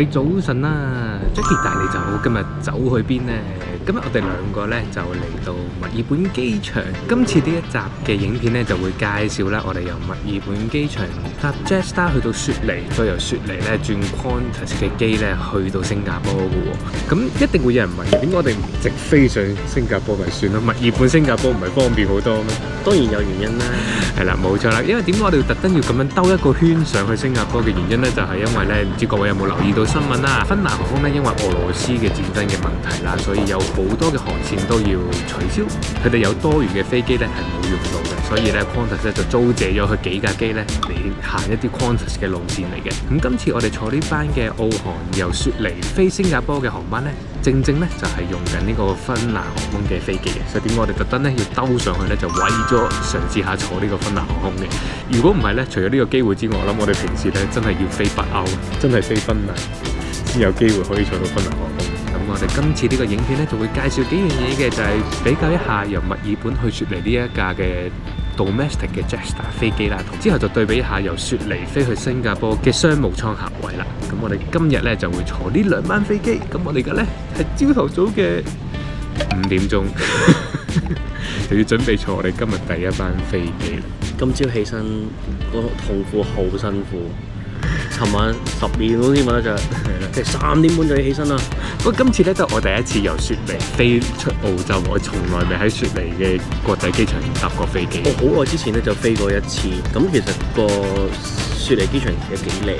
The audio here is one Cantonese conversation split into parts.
位早晨啦 ，Jackie 帶你走，今日走去邊呢？今日我哋兩個咧就嚟到墨爾本機場。今次呢一集嘅影片咧就會介紹啦，我哋由墨爾本機場搭 Jetstar 去到雪梨，再由雪梨咧轉 Qantas 嘅機咧去到新加坡嘅喎。咁一定會有人問，點解我哋唔直飛上新加坡咪算咯？墨爾本新加坡唔係方便好多咩？當然有原因啦。係啦，冇錯啦。因為點解我哋要特登要咁樣兜一個圈上去新加坡嘅原因咧，就係因為咧，唔知各位有冇留意到新聞啦？芬蘭航空咧因為俄羅斯嘅戰爭嘅問題啦，所以有好多嘅航線都要取消，佢哋有多餘嘅飛機咧係冇用到嘅，所以咧 Qantas 咧就租借咗佢幾架機咧嚟行一啲 Qantas 嘅路線嚟嘅。咁今次我哋坐呢班嘅澳航由雪梨飛新加坡嘅航班咧，正正咧就係用緊呢個芬蘭航空嘅飛機嘅，所以點解我哋特登咧要兜上去咧，就為咗嘗試下坐呢個芬蘭航空嘅。如果唔係咧，除咗呢個機會之外，我諗我哋平時咧真係要飛北歐，真係飛芬蘭先有機會可以坐到芬蘭航空。咁我哋今次呢個影片咧就會介紹幾樣嘢嘅，就係比較一下由墨爾本去雪梨呢一架嘅 domestic 嘅 Jetstar 飛機啦，之後就對比一下由雪梨飛去新加坡嘅商務艙客位啦。咁我哋今日咧就會坐呢兩班飛機，咁我哋而家咧係朝頭早嘅5點鐘，就要準備坐我哋今日第一班飛機啦。今朝起身個痛苦好辛苦，尋晚12點先瞓得着，即係3點半就要起身啦。不過今次咧都係我第一次由雪梨飛出澳洲，我從來未喺雪梨嘅國際機場搭過飛機。我好耐之前咧就飛過一次，咁其實個雪梨機場其實幾靚。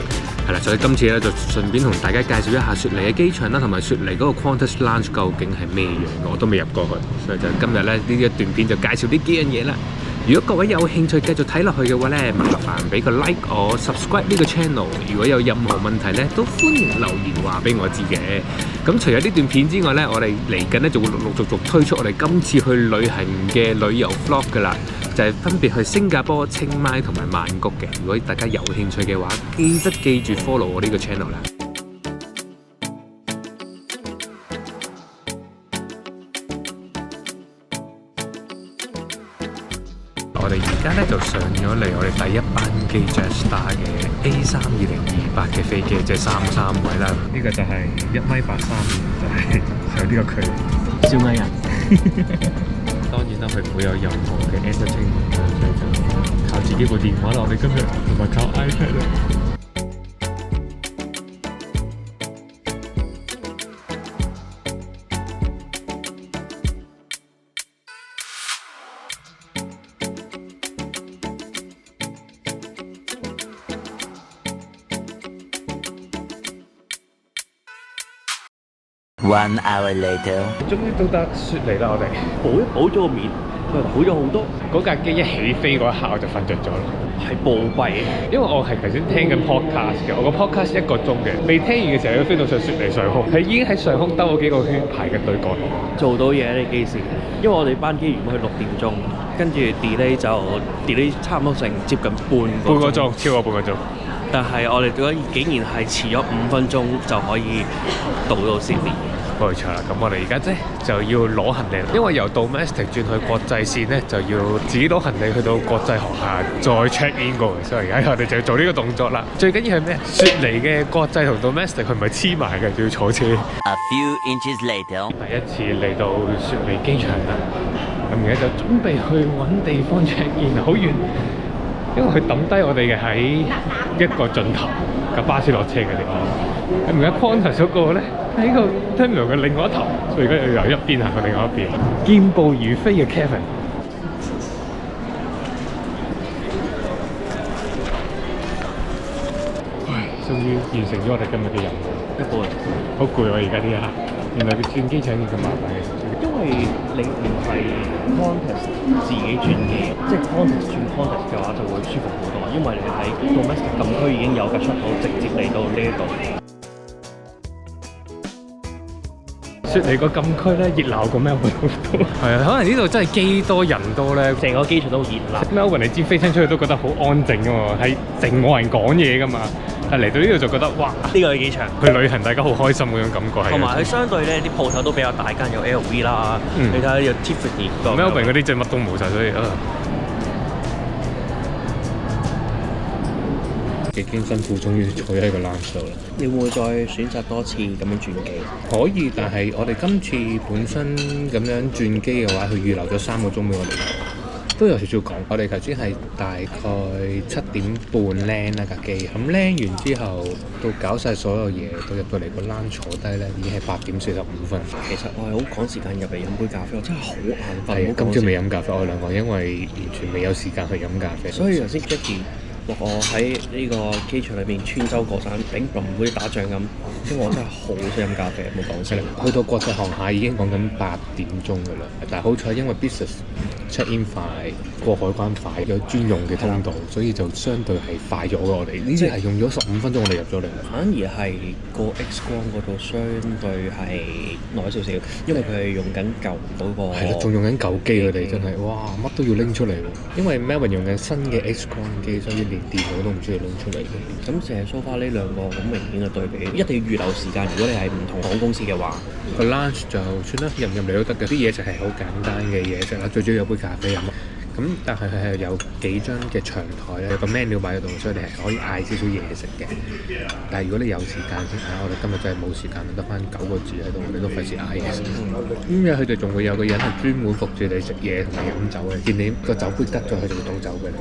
係啦，所以今次咧就順便同大家介紹一下雪梨嘅機場啦，同埋雪梨嗰個 Qantas Lounge 究竟係咩樣，我都未入過去，所以就今日咧呢一段片就介紹呢幾樣嘢啦。如果各位有興趣繼續睇落去嘅話咧，麻煩俾個 like 我 subscribe 呢個 channel。如果有任何問題咧，都歡迎留言話俾我知嘅。咁除咗呢段片之外咧，我哋嚟緊咧就會陸陸續續推出我哋今次去旅行嘅旅遊 vlog 噶啦，就係分別去新加坡、清邁同埋曼谷嘅。如果大家有興趣嘅話，記住 follow 我呢個 channel 啦。我哋而家咧就上咗嚟我哋第一班機 Jetstar 嘅 A32028嘅飛機，即係33位啦。呢個就係1.83米，就係有呢個距離。小矮人。當然啦，佢唔會有任何嘅 entertainment，所以就靠自己部電話啦。我哋今日同埋靠 iPad 啦。1 hour later， 終於到達雪梨啦！我哋補咗個面，好咗好多。嗰架機一起飛嗰一下我就瞓着咗啦，係暴斃，因為我係頭先聽緊 podcast 嘅，我個 podcast 1個鐘嘅，未聽完嘅時候要飛到上雪梨上空，係已經喺上空兜咗幾個圈排緊隊過嚟。做到嘢你幾時？因為我哋班機原本去6點鐘，跟住 delay 就 delay 差唔多成接近半個鐘，超過半個鐘。但係我哋竟然係遲咗5分鐘就可以到悉尼。冇錯啦，咁我哋而家就要攞行李，因為由 domestic 轉去國際線咧，就要自己攞行李去到國際航廈再 check in 過，所以而家我哋就要做呢個動作啦。最緊要係咩？雪梨嘅國際同 domestic 佢唔係黐埋嘅，仲要坐車。A few inches later， 第一次嚟到雪梨機場啦，咁而家就準備去揾地方 check in， 好遠，因為佢抌低我哋嘅喺一個盡頭嘅巴士落車嘅地方。咁而家 Qantas 嗰個咧喺個 terminal 嘅另外一頭，所以而家要由一邊行去另外一邊。健步如飛嘅 Kevin， 終於完成咗我哋今日嘅任務。一半。好攰喎！而家呢一刻，原來佢轉機場係咁麻煩嘅事。因為你唔係 Qantas 自己轉機，即係 Qantas 轉 Qantas 嘅話就會舒服好多，因為你喺 domestic 禁區已經有架出口直接嚟到呢一度。雪梨個禁區咧熱鬧過 Melbourne 好多，係啊，可能呢度真係機多人多咧，成個機場都好熱鬧。Melbourne 你知飛親出去都覺得好安靜噶嘛，係靜冇人講嘢噶嘛，但嚟到呢度就覺得哇，呢個係機場，去旅行大家好開心嗰種感覺係。同埋佢相對咧啲鋪頭都比較大間，有 LV 啦，你睇下有 Tiffany。Melbourne 嗰啲真係乜都冇晒，所以幾經辛苦，終於坐咗喺個 lounge 度啦。你會唔會再選擇多次咁樣轉機？可以，但係我哋今次本身咁樣轉機嘅話，佢預留咗3個鐘俾我哋，都有少少講。我哋頭先係大概7點半 land 啦架機，咁 land 完之後到搞晒所有嘢，到入到嚟個 lounge 坐低咧，已經係8點45分。其實我係好趕時間入嚟飲杯咖啡，我真係好眼瞓。係今朝未飲咖啡，我哋兩個因為完全未有時間去飲咖啡。所以頭先 Jackie 話我喺呢個機場裏邊穿州過省，頂唔好似打仗咁，因為我真係好想飲咖啡，冇講笑。去到國際航廈已經講緊8點鐘㗎啦，但係好彩因為 business check in 快，過海關快，有專用嘅通道，所以就相對係快咗我哋。呢次係用咗15分鐘，我哋入咗嚟。反而係個 X 光嗰度相對係耐少少，因為佢係用緊舊嗰個。係啦，仲用緊舊機，佢哋真係哇，乜都要拎出嚟喎。因為 Melbourne 用緊新嘅 X 光機，所以連電腦都唔需要拎出嚟。咁淨係 so far 呢兩個好明顯嘅對比，一定要預留時間。如果你係唔同航空公司嘅話，個 lunch 就算啦，入唔入嚟都得嘅。啲嘢食係好簡單嘅嘢食啦，最主要有杯咖啡飲。咁但係佢係有幾張嘅長台咧，有個 menu 擺喺度，所以你係可以嗌少少嘢食嘅。但係如果你有時間先嗌，我哋今日真係冇時間，得翻9個字喺度，我哋都費事嗌嘢食。咁有佢哋仲會有個人係專門服住你食嘢同埋飲酒嘅，見你個酒杯得咗，佢就會倒酒俾你。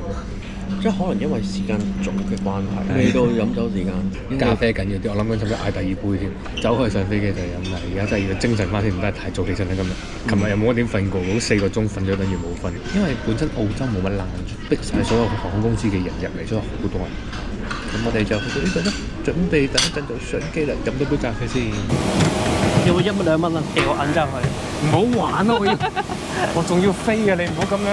即係可能因為時間早嘅關係，未到飲酒時間。咖啡緊要啲，我諗緊使唔使嗌第2杯添？走開上飛機就飲啦，而家真係要精神翻先，唔得太早起身啦今日。琴日又冇乜點瞓過，嗰4個鐘瞓咗等於冇瞓。因為本身澳洲冇乜lounge，逼晒所有航空公司嘅人入嚟，所以好多人。咁我哋就去到呢度啦，準備等一陣就上機啦，飲多杯咖啡先。要1蚊2蚊啊？寄我銀走去。唔好玩啊！我仲要飛啊！你唔好咁樣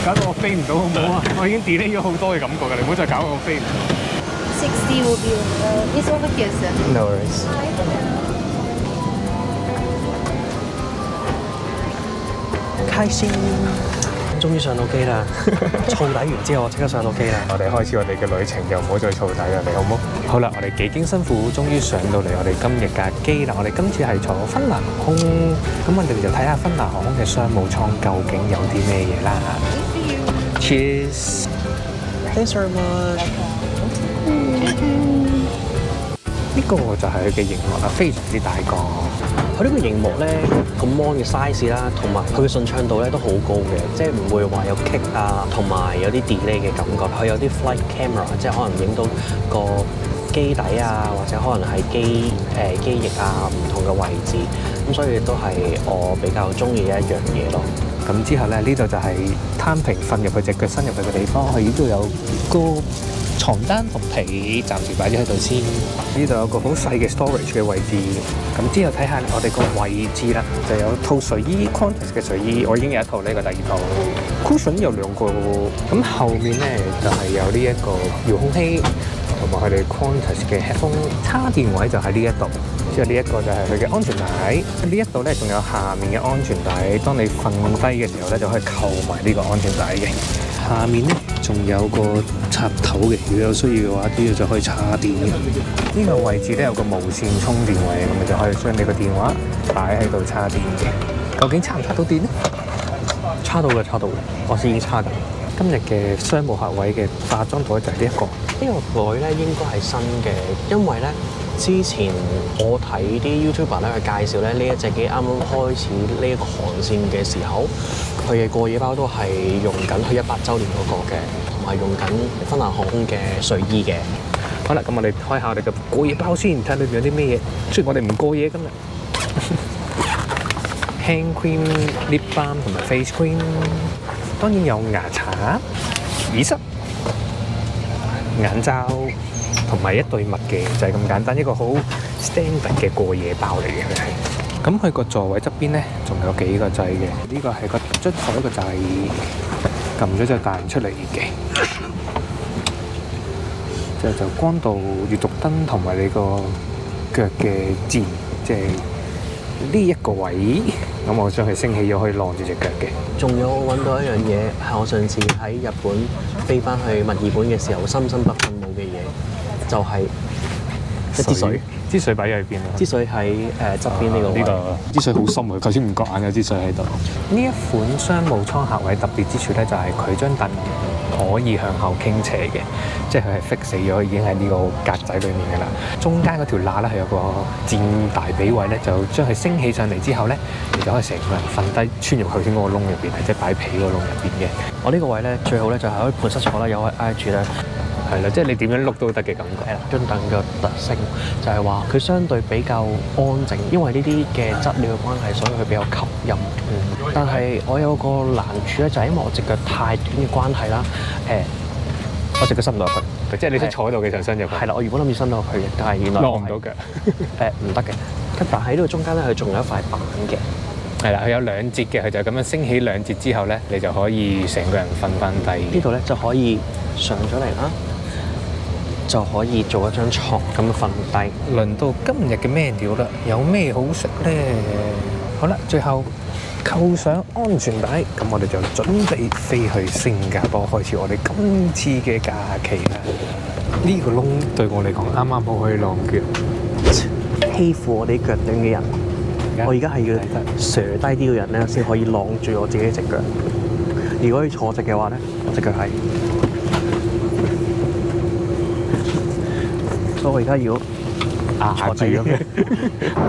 搞到我飛唔到好唔好啊？我已經 delay 咗好多嘅感覺㗎，你唔好再搞我飛唔到。60 will be it's over here, sir. No worries。開心，終於上到機啦！燥底完之後，我即刻上到機啦。我哋開始我哋嘅旅程，就唔好再燥底啦，你好唔好？好啦，我哋幾經辛苦，終於上到嚟我哋今日架機啦。我哋今次係坐芬蘭航空，咁我哋就睇下芬蘭航空嘅商務艙究竟有啲咩嘢啦。Cheers! Thanks very much。呢個就係佢嘅熒幕啦，非常之大個。佢呢個熒幕咧，個 mon 嘅 size 啦，同埋佢嘅順暢度咧都好高嘅，即係唔會話有 kick 啊，同埋有啲 delay 嘅感覺。佢有啲 flight camera，即係可能影到個機底啊，或者可能係機翼啊唔同嘅位置，咁所以都係我比較中意嘅一樣嘢咯。咁之後咧，呢度就係攤平瞓入去隻腳伸入去嘅地方，佢呢度有個床單同被，暫時擺咗喺度先。呢度有個好細嘅 storage 嘅位置。咁之後睇下我哋個位置啦，就有套睡衣 Qantas 嘅睡衣，我已經有一套呢個第2套 cushion 有2個。咁後面咧就係有呢一個遙控器，同埋佢哋 Qantas 嘅 headphone 插電位就喺呢一度。之後呢一個就係佢嘅安全帶，呢一度咧仲有下面嘅安全帶，當你瞓低嘅時候咧就可以扣埋呢個安全帶嘅。下面咧仲有個插頭嘅，如果有需要嘅話，呢度就可以插電。呢個位置咧有個無線充電位，咁你就可以將你個電話擺喺度插電嘅。究竟插唔插到電呢？插到嘅，插到嘅，我先已經插緊。今日嘅商務客位嘅化妝台就係呢一個。呢個袋咧應該係新嘅，因為咧之前我睇啲 YouTuber 咧去介紹咧呢一隻機啱啱開始呢一個航線嘅時候，佢嘅過夜包都係用緊佢100週年嗰個嘅，同埋用緊芬蘭航空嘅睡衣嘅。好啦，咁我哋開下我哋嘅過夜包先，睇下裏邊有啲咩嘢。雖然我哋唔過夜今日。Hand cream、lip balm 同埋 face cream， 當然有牙刷、耳塞、眼罩同埋一對襪嘅，就係咁簡單，一個好 standard 嘅過夜包嚟嘅佢係。咁佢個座位側邊咧，仲有幾個掣嘅。呢個係個捽台個掣，撳咗就彈出嚟嘅。就光度、閱讀燈同埋你個腳嘅墊，即係呢一個位。咁我將佢升起咗，可以晾住隻腳嘅。仲有我揾到一樣嘢，係我上次喺日本飛翻去墨爾本嘅時候，深深不憤冇嘅嘢，就係一支水。支水擺咗喺邊啊？支水喺側邊呢個位。呢個支水好深啊！頭先唔覺眼有支水喺度。呢一款商務艙客位特別之處咧，就係佢張凳可以向後傾斜嘅，即係佢係 fix 死咗，已經喺呢個格仔裡面㗎啦。中間嗰條罅咧係有個墊大髀位咧，就將佢升起上嚟之後咧，你就可以成個人瞓低穿入頭先嗰個窿入邊，即係擺被嗰個窿入邊嘅。我呢個位咧最好咧就係可以盤膝坐啦，又可以挨住咧。係啦，即係你點樣碌都得嘅感覺。係啦，張凳嘅特性就係話佢相對比較安靜，因為呢啲嘅質料嘅關係，所以佢比較吸音。但係我有個難處咧，就係因為我隻腳太短嘅關係啦。我隻腳伸唔到入去，即係你識坐喺度嘅時候伸入去。係啦，我原本諗住伸到去嘅，但係原來落唔到腳。唔得嘅。但係喺呢度中間咧，佢仲有一塊板嘅。係啦，佢有兩節嘅，佢就咁樣升起兩節之後咧，你就可以成個人瞓翻低。呢度咧就可以上咗嚟啦。就可以做一張床咁瞓低。輪到今日嘅menu啦，有咩好食咧？好啦，最後扣上安全帶，咁我哋就準備飛去新加坡，開始我哋今次嘅假期啦。呢個窿對我嚟講啱啱好可以晾腳，欺負我哋腳短嘅人，我而家係要斜低啲嘅人咧，先可以晾住我自己隻腳。如果要坐直嘅話咧，我隻腳係。我而家要壓住咁樣，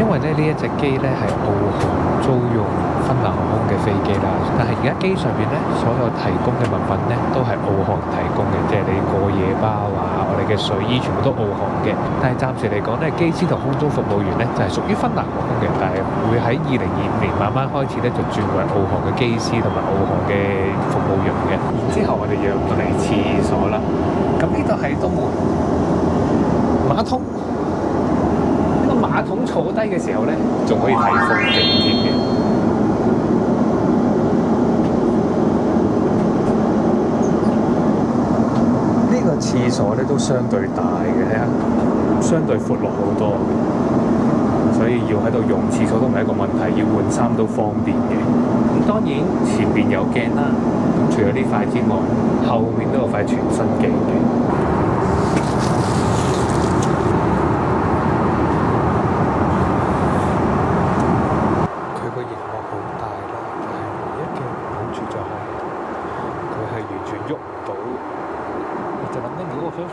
因為咧呢一隻機咧係澳航租用芬蘭航空嘅飛機啦，但係而家機上面咧所有提供嘅物品咧都係澳航提供嘅，即係你過夜包啊，我哋嘅睡衣全部都澳航嘅。但係暫時嚟講咧，機師同空中服務員咧就係屬於芬蘭航空嘅，但係會喺2025年慢慢開始咧就轉為澳航嘅機師同埋澳航嘅服務員嘅。然之後我哋入到嚟廁所啦，咁呢度係東門馬桶，呢個馬桶坐低嘅時候咧，仲可以睇風景添嘅。呢個廁所咧都相對大嘅，睇下，相對闊落好多，所以要喺度用廁所都唔係一個問題，要換衫都方便嘅。咁當然前邊有鏡啦，咁除咗呢塊之外，後面都有塊全身鏡嘅。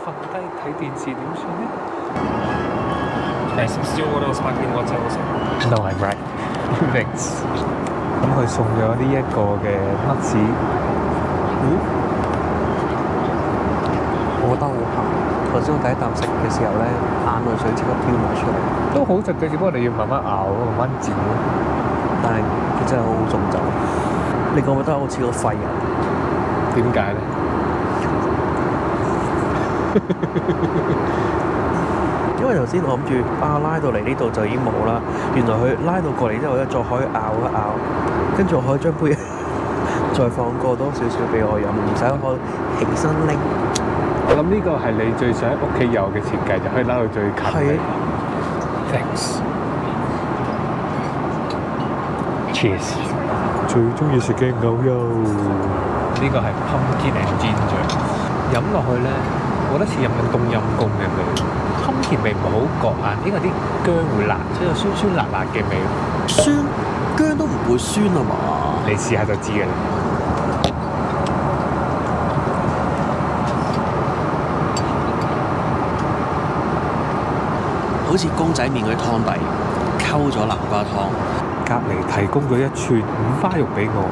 瞓低睇電視點算呢？ Still order sparkling water also. No, I'm right. Thanks. 咁佢送咗呢一個嘅乜士，我覺得好鹹。頭先我第一啖食嘅時候咧，眼淚水即刻飆埋出嚟。都好食嘅，只不過你要慢慢咬，慢慢嚼。但係佢真係好好重就。你覺唔覺得好似個廢人？點解咧？因為頭先我諗住拉到嚟呢度就已經冇啦，原來佢拉到過嚟之後咧，再可以咬一咬，跟住我可以將杯再放過多少少俾我飲，唔使我起身拎。我諗呢個係你最想喺屋企有嘅設計，就可以拉到最近。係。Thanks。Cheers。最中意食嘅牛油，呢個係 pumpkin and ginger，飲落去咧。我覺得似飲緊冬陰功嘅味，湯甜味唔係好覺眼，因為啲薑會辣，即係有酸酸辣辣嘅味。酸薑都唔會酸啊嘛？你試下就知嘅啦。好似公仔麵嗰啲湯底，溝咗南瓜湯，隔離提供咗一串五花肉俾我。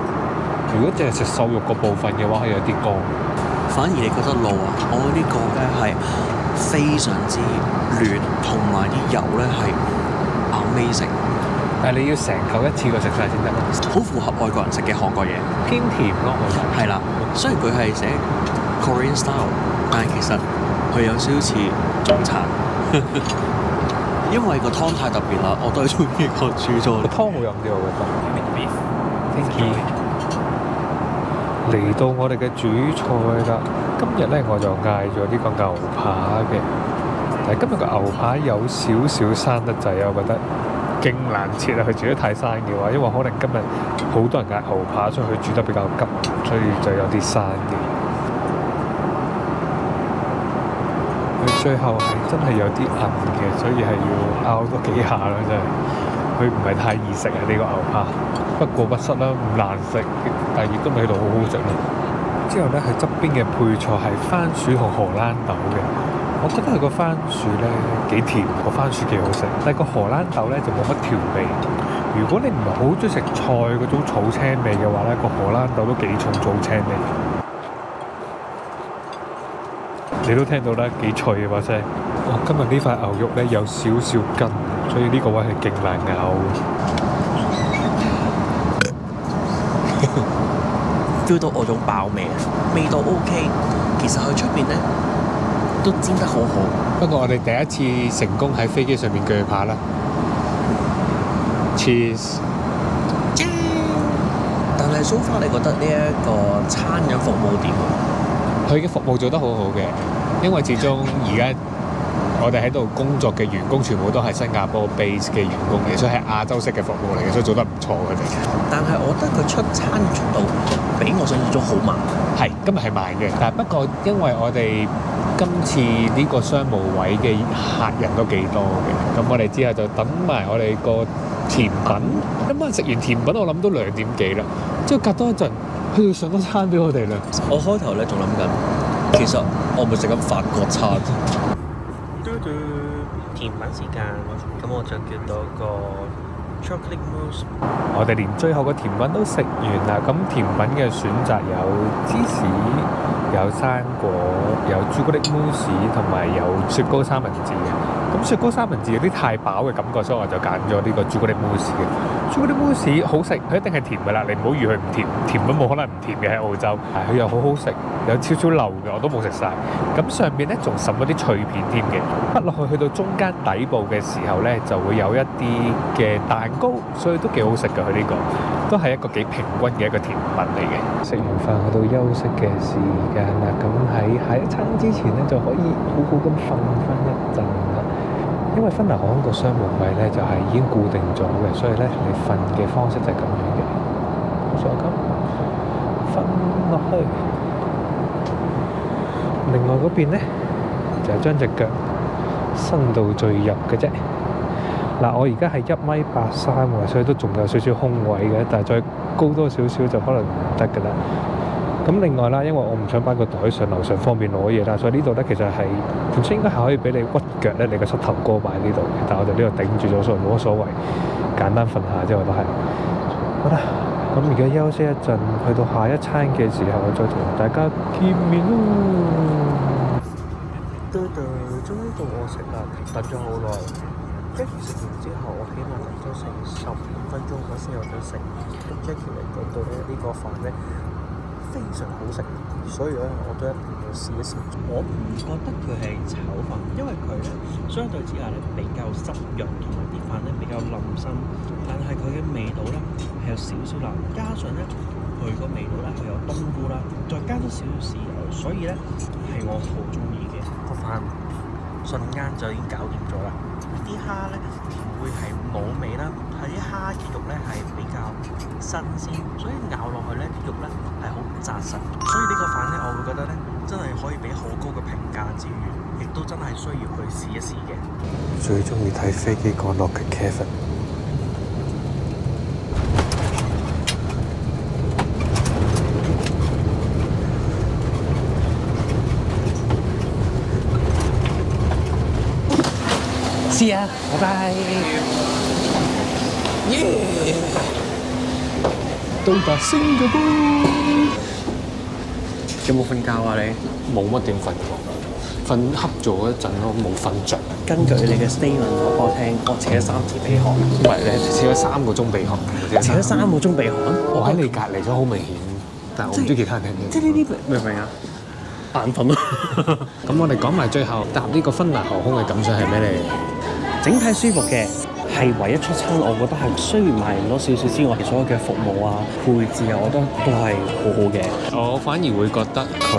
如果淨係食瘦肉個部分嘅話，係有啲乾。反而你覺得老啊？我呢個咧係非常之嫩，同埋啲油咧係 amazing。但係你要成嚿一次過食晒先得，好符合外國人食嘅韓國嘢，偏甜咯，我覺得。係啦，雖然佢係寫 Korean style，但係其實佢有少少似中餐，因為個湯太特別啦，我都係中意個煮咗。個湯好飲啲，我覺得。Thank you。嚟到我哋嘅主菜啦，今日咧我就嗌咗呢個牛扒嘅，但係今日個牛扒有少少生得滯啊，我覺得勁難切啊！佢煮得太生嘅話，因為可能今日好多人嗌牛扒，所以佢煮得比較急，所以就有啲生嘅。佢最後係真係有啲韌嘅，所以係要拗多幾下啦，真係。佢唔係太易食啊！呢個牛扒。不過不失啦，唔難食，但係亦都味道好好食咯。之後咧，佢側邊嘅配菜係番薯同荷蘭豆嘅。我覺得佢個番薯咧幾甜，個番薯幾好食，但係個荷蘭豆咧就冇乜調味。如果你唔係好中意食菜嗰種草青味嘅話咧，個荷蘭豆都幾重草青味。你都聽到啦，幾脆嘅把聲。我今日呢塊牛肉咧有少少筋，所以呢個位係勁難咬。feel 到我種爆味啊，味道 OK， 其實佢出邊咧都煎得好好。不過我哋第一次成功喺飛機上面鋸扒啦 ，cheese。但係 so far 你覺得呢一個餐飲服務點啊？佢嘅服務做得好好嘅，因為始終而家我哋喺度工作嘅員工全部都係新加坡 base 嘅員工嚟，所以係亞洲式嘅服務嚟嘅，所以做得唔錯嘅啫。但係我覺得佢出餐嘅速度比我想象中好慢。係今日係慢嘅，但係不過因為我哋今次呢個商務位嘅客人都幾多嘅，咁我哋之後就等埋我哋個甜品。今晚食完甜品，我諗都2點幾啦，之後隔多一陣，佢要上多餐俾我哋啦。我開頭咧仲諗緊，其實我咪食緊法國餐。甜品時間，咁我就叫到個 chocolate mousse。我哋連最後個甜品都食完啦，咁甜品嘅選擇有芝士、有生果、有朱古力慕斯同埋有雪糕三文治嘅。咁雪糕三文治有啲太飽嘅感覺，所以我就揀咗呢個朱古力慕斯嘅。朱古力慕斯好食，佢一定係甜嘅啦，你唔好預佢唔甜，甜品冇可能唔甜嘅喺澳洲。佢又好好食，有少少流嘅，我都冇食晒。咁上邊咧仲滲咗啲脆片添嘅，滗落去到中間底部嘅時候咧，就會有一啲嘅蛋糕，所以都幾好食嘅。佢呢個都係一個幾平均嘅一個甜品嚟嘅。食完飯去到休息嘅時間啦，咁喺下一餐之前咧就可以好好咁瞓翻一陣啦。因為芬蘭航空個商務位咧就係已經固定咗嘅，所以咧你瞓嘅方式就係咁樣嘅，好似我咁瞓落去。另外嗰邊咧就係將隻腳伸到最入嘅啫。嗱，我而家係1.83米喎，所以都仲有少少空位嘅，但係再高多少少就可能唔得㗎啦。咁另外啦，因為我唔想擺個袋上樓上方便攞嘢啦，所以呢度咧其實係本身應該係可以俾你屈腳咧，你個膝頭哥擺呢度嘅，但係我就呢度頂住咗，所以冇乜所謂，簡單瞓下啫，我都係。好啦，咁而家休息一陣，去到下一餐嘅時候，再同大家見面咯。終於到我食啦，等咗好耐。Jackie 食完之後，我起碼等咗成15分鐘我先有得食。咁 Jackie 嚟講到咧，呢個飯咧非常好食，所以咧我都一定要試一試。我唔覺得佢係炒飯，因為佢咧相對之下咧比較濕潤，同埋啲飯咧比較腍身，但係佢嘅味道咧係有少少辣，加上咧佢個味道咧佢有冬菇啦，再加多少少豉油，所以咧係我好中意嘅。個飯瞬間就已經搞掂咗啦。啲蝦咧唔會係冇味啦，係啲蝦嘅肉咧係比較新鮮，所以咬落去咧啲肉咧係好紮實，所以呢個飯咧我會覺得咧真係可以俾好高嘅評價之餘，亦都真係需要去試一試嘅。最中意睇飛機降落嘅 Kevin。See ya，拜拜。耶！到達新加坡。有冇瞓覺啊你？冇乜點瞓過，瞓瞌咗一陣咯，冇瞓着。根據你嘅 statement 話俾我聽，我扯咗3次鼻鼾。唔係，你扯咗3個鐘鼻鼾。扯咗3個鐘鼻鼾？我喺你隔離咗好明顯，但係我唔知其他人聽唔聽。即係呢啲明唔明啊？眼瞓咯。咁我哋講埋最後搭呢個芬蘭航空嘅感想係咩嚟？整體舒服嘅，係唯一出餐，我覺得係雖然賣唔多少少之外，所有嘅服務啊、配置啊，我覺得都係好好嘅。我反而會覺得佢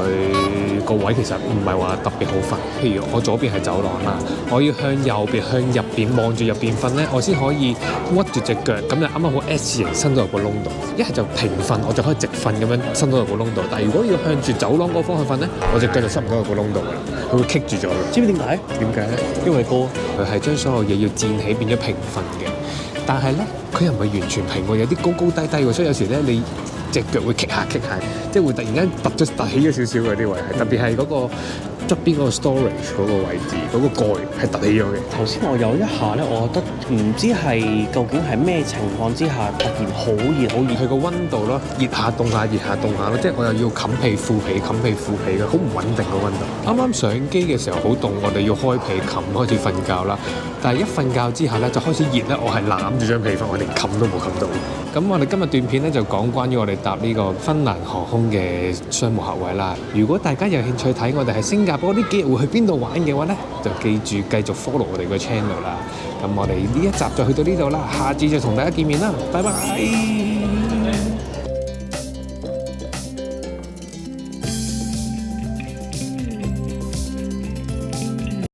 個位其實唔係話特別好瞓。譬如我左邊係走廊啦，我要向右邊向入邊望住入邊瞓咧，我先可以屈住隻腳，咁就啱啱好 S 型伸到入個窿度。一係就平瞓，我就可以直瞓咁樣伸到入個窿度。但係如果要向住走廊嗰個方向瞓咧，我隻腳就伸唔到入個窿度㗎啦，佢會棘住咗。知唔知點解？點解咧？因為高，佢係將所有嘢要墊起變咗平瞓嘅。但係咧，佢又唔係完全平喎，有啲高高低低喎，所以有時咧你隻腳會棘下，即係會突然間突起咗少少嗰啲位，特別係嗰個側邊嗰個 storage 嗰個位置，嗰、個蓋係突起咗嘅。頭先我有一下咧，我覺得唔知係究竟係咩情況之下突然好熱好熱，佢個溫度咯，熱下凍下咯，即係我又要冚被覆被嘅，好唔穩定個溫度。啱啱上機嘅時候好凍，我哋要開被冚開始瞓覺啦。但係一瞓覺之後咧，就開始熱咧，我係攬住張被瞓，我連冚都冇冚到。咁我哋今日段片咧就講關於我哋搭呢個芬蘭航空嘅商務客位啦。如果大家有興趣睇我哋喺新加坡呢幾日會去邊度玩嘅話咧，就記住繼續 follow 我哋個 channel 啦。咁我哋呢一集就去到呢度啦，下次就同大家見面啦，拜拜。